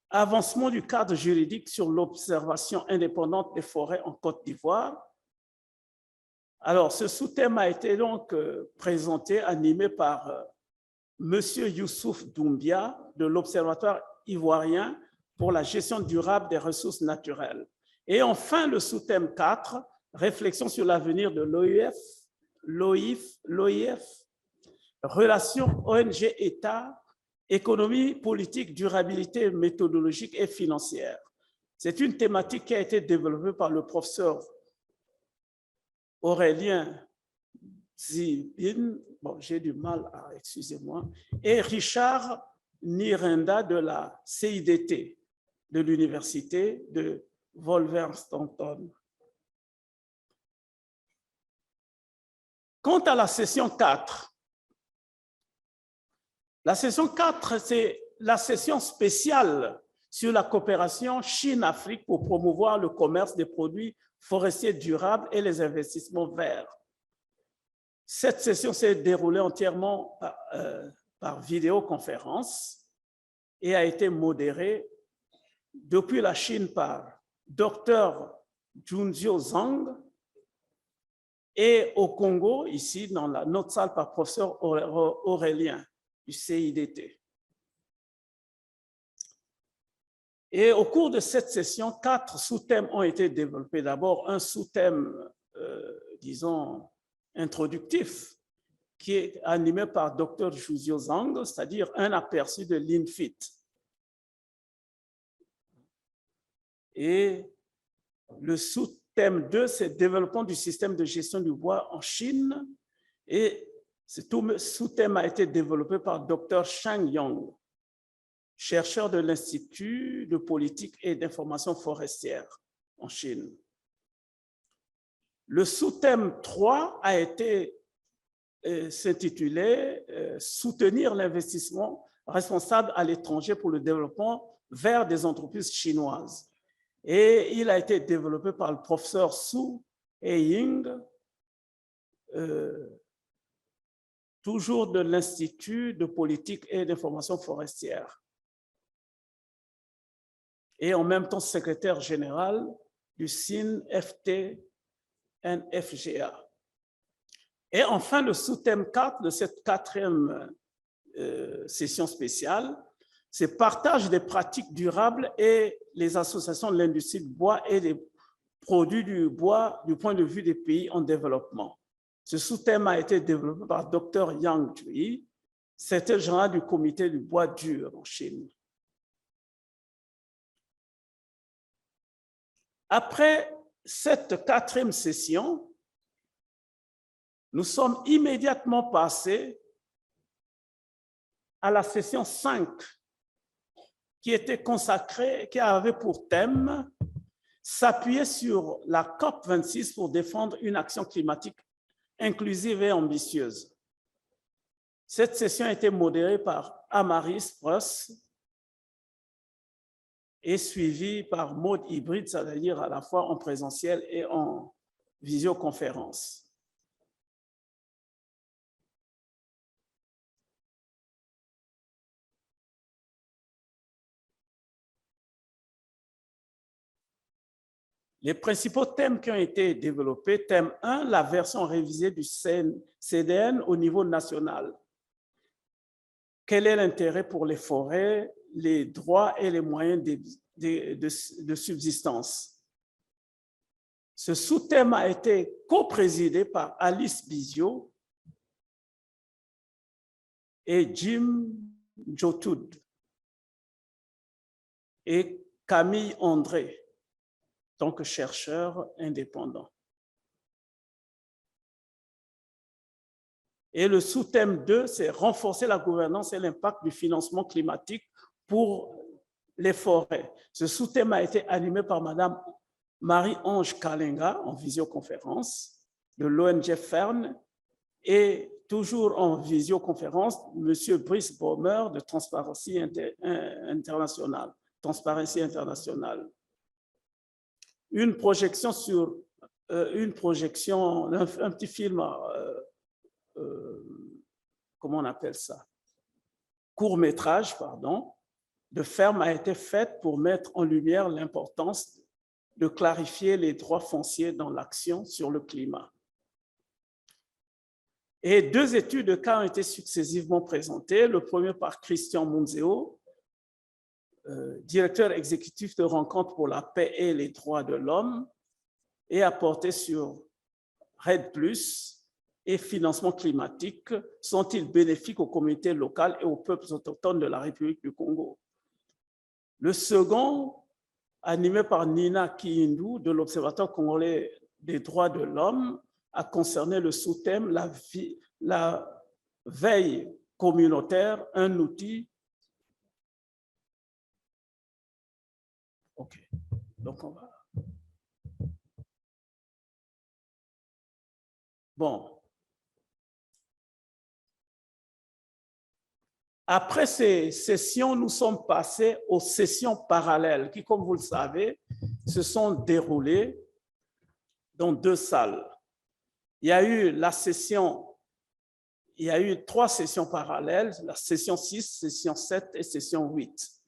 [SPEAKER 3] avancement du cadre juridique sur l'observation indépendante des forêts en Côte d'Ivoire. Alors, ce sous-thème a été donc présenté, animé par M. Youssouf Doumbia de l'Observatoire ivoirien pour la gestion durable des ressources naturelles. Et enfin, le sous-thème 4, réflexion sur l'avenir de l'OIF, relations ONG-État, économie, politique, durabilité méthodologique et financière. C'est une thématique qui a été développée par le professeur Aurélien Zibin, bon, j'ai du mal à, excusez-moi, et Richard Nirenda de la CIDT, de l'université de Wolverhampton. Quant à la session 4, la session 4, c'est la session spéciale sur la coopération Chine-Afrique pour promouvoir le commerce des produits forestiers durables et les investissements verts. Cette session s'est déroulée entièrement par vidéoconférence et a été modérée depuis la Chine par Dr Junzio Zhang et au Congo, ici dans notre salle, par professeur Aurélien du CIDT. Et au cours de cette session, 4 sous-thèmes ont été développés. D'abord, un sous-thème, disons, introductif, qui est animé par Dr Junzio Zhang, c'est-à-dire un aperçu de l'INFIT. Et le sous-thème 2, c'est développement du système de gestion du bois en Chine. Et ce sous-thème a été développé par Dr Shang Yang, chercheur de l'Institut de politique et d'information forestière en Chine. Le sous-thème 3 a été s'intitulé « Soutenir l'investissement responsable à l'étranger pour le développement vers des entreprises chinoises ». Et il a été développé par le professeur Su Heying, toujours de l'Institut de politique et d'information forestière, et en même temps secrétaire général du CIN-FT-NFGA. Et enfin, le sous-thème 4 de cette 4e session spéciale, c'est partage des pratiques durables et les associations de l'industrie du bois et des produits du bois du point de vue des pays en développement. Ce sous-thème a été développé par Dr Yang Jui, secrétaire général du comité du bois dur en Chine. Après cette 4e session, nous sommes immédiatement passés à la session 5, qui était consacrée, qui avait pour thème s'appuyer sur la COP26 pour défendre une action climatique inclusive et ambitieuse. Cette session a été modérée par Amaris Pross et suivie par mode hybride, c'est-à-dire à la fois en présentiel et en visioconférence. Les principaux thèmes qui ont été développés, thème 1, la version révisée du CDN au niveau national. Quel est l'intérêt pour les forêts, les droits et les moyens de subsistance? Ce sous-thème a été co-présidé par Alice Bizio et Jim Jotud et Camille André, en tant que chercheur indépendant. Et le sous-thème 2, c'est renforcer la gouvernance et l'impact du financement climatique pour les forêts. Ce sous-thème a été animé par Madame Marie-Ange Kalenga en visioconférence de l'ONG Fern et toujours en visioconférence, Monsieur Brice Baumer de Transparency International. Une projection sur un petit film, comment on appelle ça? Court-métrage, pardon, de Ferme a été faite pour mettre en lumière l'importance de clarifier les droits fonciers dans l'action sur le climat. Et 2 études de cas ont été successivement présentées. Le premier par Christian Munzeo, directeur exécutif de Rencontre pour la paix et les droits de l'homme, et a porté sur REDD+, et financement climatique, sont-ils bénéfiques aux communautés locales et aux peuples autochtones de la République du Congo? Le second, animé par Nina Kiindu de l'Observatoire congolais des droits de l'homme, a concerné le sous-thème la veille communautaire, un outil. OK, donc on va. Bon. Après ces sessions, nous sommes passés aux sessions parallèles qui, comme vous le savez, se sont déroulées dans 2 salles. Il y a eu 3 sessions parallèles, la session 6, session 7 et session 8,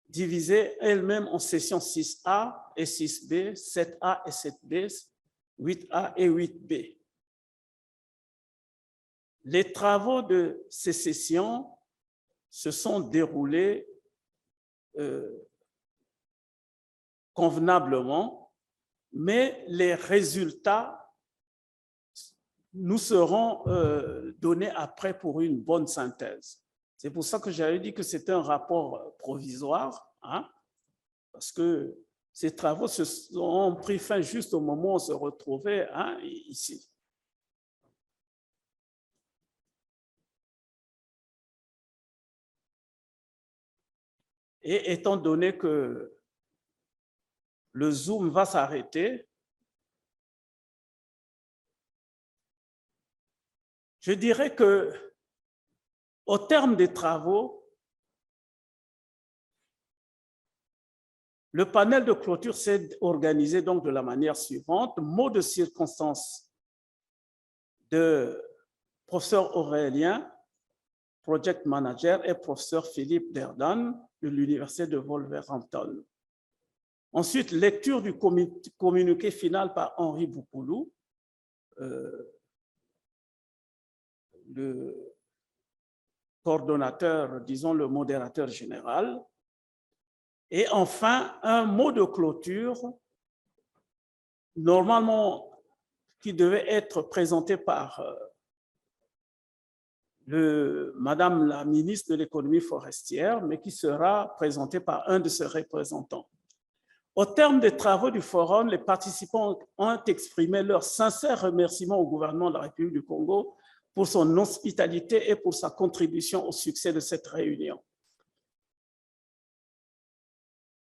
[SPEAKER 3] divisées elles-mêmes en sessions 6A et 6B, 7A et 7B, 8A et 8B. Les travaux de ces sessions se sont déroulés convenablement, mais les résultats nous seront donnés après pour une bonne synthèse. C'est pour ça que j'avais dit que c'était un rapport provisoire, hein, parce que ces travaux se sont pris fin juste au moment où on se retrouvait, hein, ici. Et étant donné que le Zoom va s'arrêter, je dirais que, au terme des travaux, le panel de clôture s'est organisé donc de la manière suivante. Mot de circonstance de professeur Aurélien, project manager, et professeur Philippe Derdan de l'Université de Wolverhampton. Ensuite, lecture du communiqué final par Henri Boukoulou, le coordonnateur, disons le modérateur général. Et enfin, un mot de clôture, normalement qui devait être présenté par Madame la ministre de l'économie forestière, mais qui sera présenté par un de ses représentants. Au terme des travaux du forum, les participants ont exprimé leur sincère remerciement au gouvernement de la République du Congo pour son hospitalité et pour sa contribution au succès de cette réunion.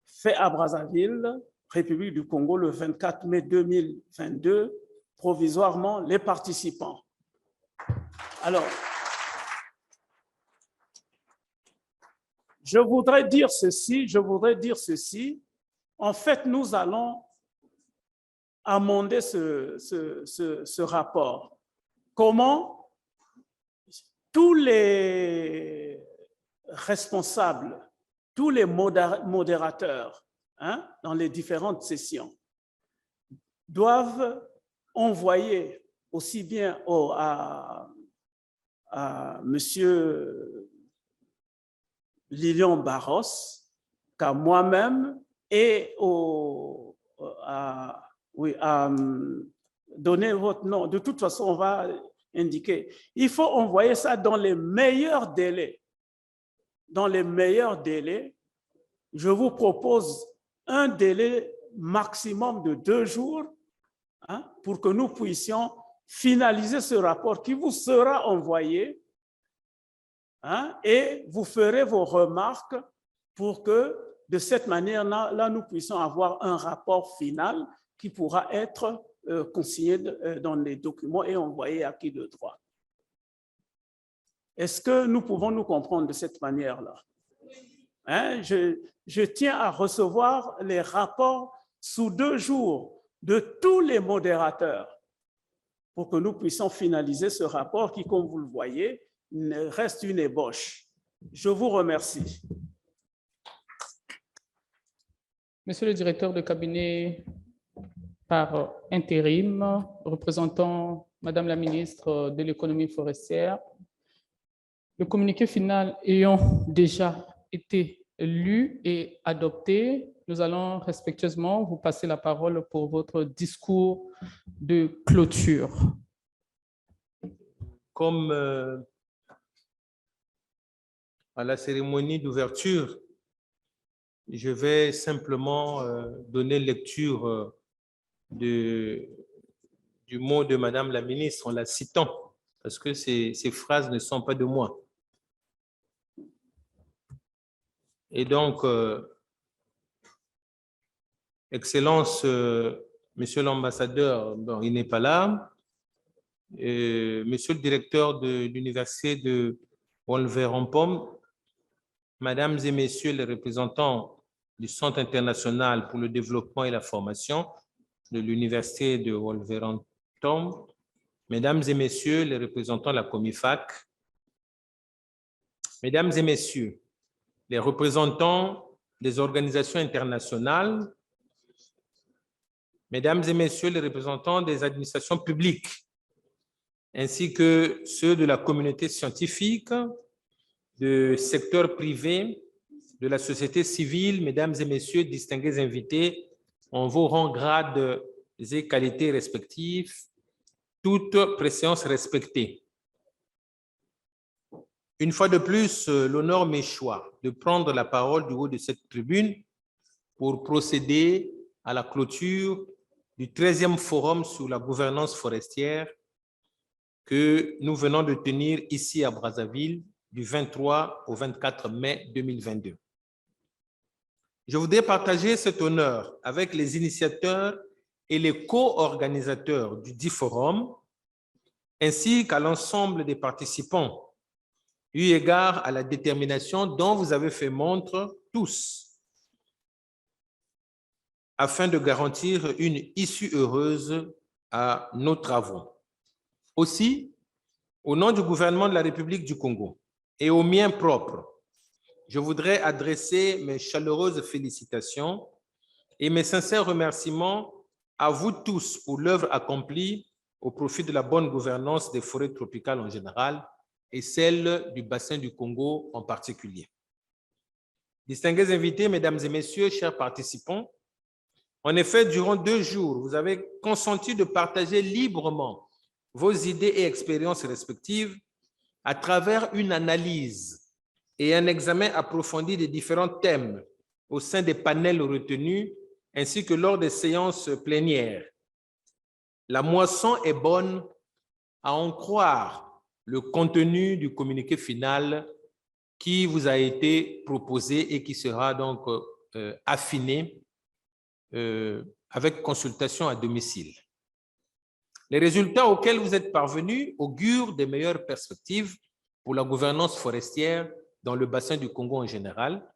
[SPEAKER 3] Fait à Brazzaville, République du Congo, le 24 mai 2022, provisoirement, les participants. Alors, je voudrais dire ceci. En fait, nous allons amender ce rapport. Comment tous les responsables, tous les modérateurs, hein, dans les différentes sessions doivent envoyer aussi bien à monsieur Lilian Barros qu'à moi-même et à Oui, donnez votre nom. De toute façon, on va indiquer. Il faut envoyer ça dans les meilleurs délais. Dans les meilleurs délais, je vous propose un délai maximum de 2 jours pour que nous puissions finaliser ce rapport qui vous sera envoyé et vous ferez vos remarques pour que de cette manière-là, nous puissions avoir un rapport final qui pourra être consigné dans les documents et envoyé à qui de droit. Est-ce que nous pouvons nous comprendre de cette manière-là? Je tiens à recevoir les rapports sous 2 jours de tous les modérateurs pour que nous puissions finaliser ce rapport qui, comme vous le voyez, reste une ébauche. Je vous remercie.
[SPEAKER 4] Monsieur le directeur de cabinet par intérim, représentant Madame la ministre de l'économie forestière, le communiqué final ayant déjà été lu et adopté, nous allons respectueusement vous passer la parole pour votre discours de clôture.
[SPEAKER 5] Comme à la cérémonie d'ouverture, je vais simplement donner lecture du mot de Madame la ministre en la citant, parce que ces phrases ne sont pas de moi. Et donc, Excellence, Monsieur l'ambassadeur, bon, il n'est pas là. Monsieur le directeur de l'université de Wolverhampton, Mesdames et Messieurs les représentants du Centre international pour le développement et la formation de l'université de Wolverhampton, Mesdames et Messieurs les représentants de la Comifac, Mesdames et Messieurs les représentants des organisations internationales, Mesdames et Messieurs les représentants des administrations publiques, ainsi que ceux de la communauté scientifique, du secteur privé, de la société civile, Mesdames et Messieurs, distingués invités, en vos rangs, grades et qualités respectifs, toute préséance respectée. Une fois de plus, l'honneur m'échoit de prendre la parole du haut de cette tribune pour procéder à la clôture du 13e forum sur la gouvernance forestière que nous venons de tenir ici à Brazzaville du 23 au 24 mai 2022. Je voudrais partager cet honneur avec les initiateurs et les co-organisateurs du dit forum, ainsi qu'à l'ensemble des participants, eu égard à la détermination dont vous avez fait montre tous, afin de garantir une issue heureuse à nos travaux. Aussi, au nom du gouvernement de la République du Congo et au mien propre, je voudrais adresser mes chaleureuses félicitations et mes sincères remerciements à vous tous pour l'œuvre accomplie au profit de la bonne gouvernance des forêts tropicales en général et celle du bassin du Congo en particulier. Distingués invités, Mesdames et Messieurs, chers participants, en effet, durant 2 jours, vous avez consenti de partager librement vos idées et expériences respectives à travers une analyse et un examen approfondi des différents thèmes au sein des panels retenus ainsi que lors des séances plénières. La moisson est bonne, à en croire le contenu du communiqué final qui vous a été proposé et qui sera donc affiné avec consultation à domicile. Les résultats auxquels vous êtes parvenus augurent des meilleures perspectives pour la gouvernance forestière dans le bassin du Congo en général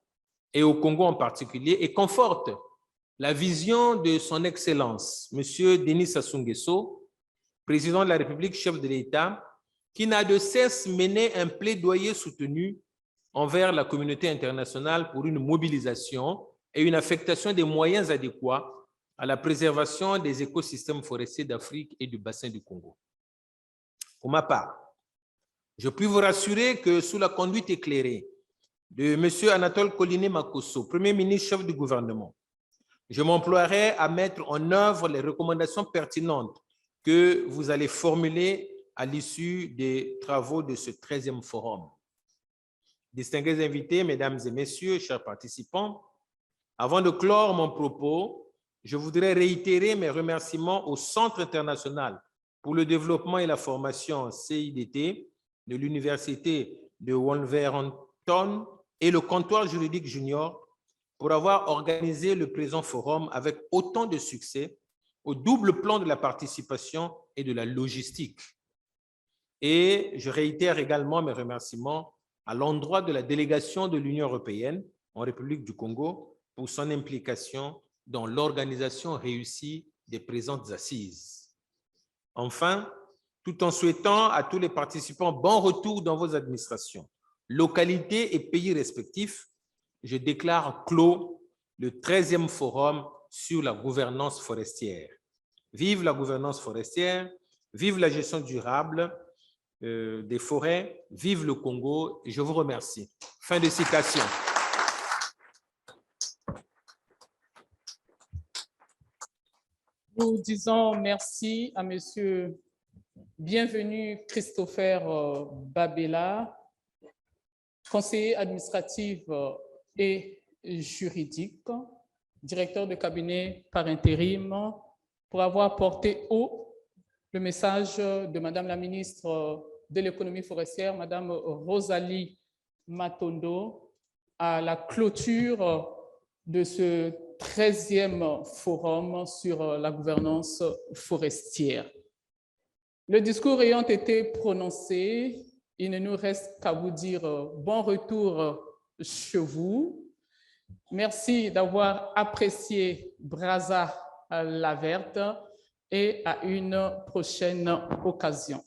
[SPEAKER 5] et au Congo en particulier et confortent la vision de son Excellence, M. Denis Sassou Nguesso, président de la République, chef de l'État, qui n'a de cesse mené un plaidoyer soutenu envers la communauté internationale pour une mobilisation et une affectation des moyens adéquats à la préservation des écosystèmes forestiers d'Afrique et du bassin du Congo. Pour ma part, je puis vous rassurer que sous la conduite éclairée de M. Anatole Koliné Makosso, Premier ministre chef du gouvernement, Je m'emploierai à mettre en œuvre les recommandations pertinentes que vous allez formuler à l'issue des travaux de ce 13e forum. Distingués invités, mesdames et messieurs, chers participants, avant de clore mon propos, je voudrais réitérer mes remerciements au Centre international pour le développement et la formation CIDT de l'Université de Wolverhampton et le comptoir juridique junior pour avoir organisé le présent forum avec autant de succès au double plan de la participation et de la logistique. Et je réitère également mes remerciements à l'endroit de la délégation de l'Union européenne en République du Congo pour son implication dans l'organisation réussie des présentes assises. Enfin, tout en souhaitant à tous les participants bon retour dans vos administrations, localités et pays respectifs, je déclare clos le 13e forum sur la gouvernance forestière. Vive la gouvernance forestière, vive la gestion durable des forêts, vive le Congo, et je vous remercie. Fin de citation.
[SPEAKER 4] Nous disons merci à Monsieur Bienvenu Christopher Babela, conseiller administratif et juridique, directeur de cabinet par intérim, pour avoir porté haut le message de Madame la ministre de l'économie forestière, Madame Rosalie Matondo, à la clôture de ce 13e forum sur la gouvernance forestière. Le discours ayant été prononcé, il ne nous reste qu'à vous dire bon retour chez vous. Merci d'avoir apprécié Brazza la Verte et à une prochaine occasion.